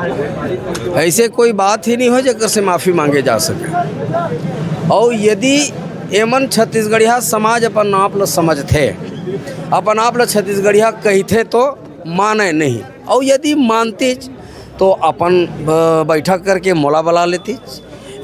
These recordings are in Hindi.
ऐसे कोई बात ही नहीं हो जेकर से माफ़ी मांगे जा सके। और यदि एमन छत्तीसगढ़िया समाज अपन आप ल समझते, अपन आप ल छत्तीसगढ़िया कहते तो माने नहीं, और यदि मानती तो अपन बैठक करके मोला बुला लेती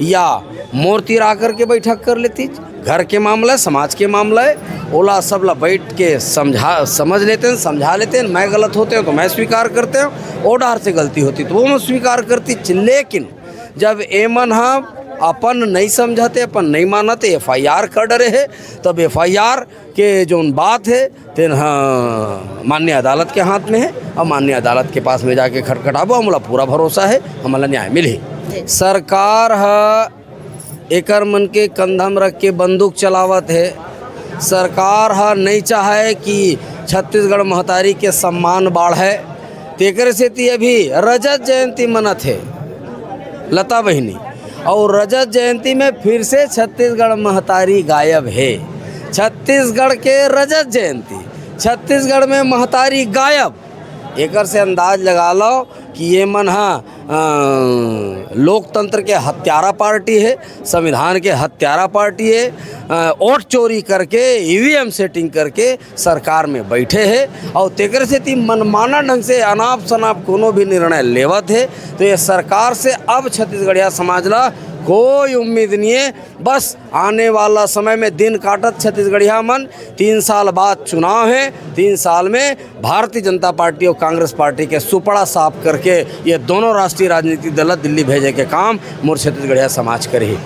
या मूर्ति ला करके बैठक कर लेती। घर के मामला, समाज के मामला है, ओला सब ला बैठ के समझ लेते हैं, समझा लेते हैं। मैं गलत होते हैं तो मैं स्वीकार करते हैं, ओडार से गलती होती तो वो मैं स्वीकार करती। लेकिन जब एमन हम अपन नहीं समझते, अपन नहीं मानते, FIR कर डरे है, तब FIR के जो बात है तेन माननीय अदालत के हाथ में है, और माननीय अदालत के पास में जाके खटखटाबो। हमारा पूरा भरोसा है हमारा न्याय मिले। सरकार एकर मन के कंधम रख के बंदूक चलावत है। सरकार नहीं चाहे कि छत्तीसगढ़ महतारी के सम्मान बढ़े, तेकर से ती अभी रजत जयंती मनत है लता बहिनी, और रजत जयंती में फिर से छत्तीसगढ़ महतारी गायब है। छत्तीसगढ़ के रजत जयंती, छत्तीसगढ़ में महतारी गायब। एकर से अंदाज लगा लो कि ये मन लोकतंत्र के हत्यारा पार्टी है, संविधान के हत्यारा पार्टी है। वोट चोरी करके EVM सेटिंग करके सरकार में बैठे हैं, और तेकर से ती मनमाना ढंग से अनाप शनाप कोनो भी निर्णय लेवत है। तो ये सरकार से अब छत्तीसगढ़िया समाज ला कोई उम्मीद नहीं है। बस आने वाला समय में दिन काटत छत्तीसगढ़िया मन। 3 साल बाद चुनाव है, 3 साल में भारतीय जनता पार्टी और कांग्रेस पार्टी के सुपड़ा साफ करके ये दोनों राष्ट्रीय राजनीतिक दल दिल्ली भेजे के काम मोर छत्तीसगढ़िया समाज करे।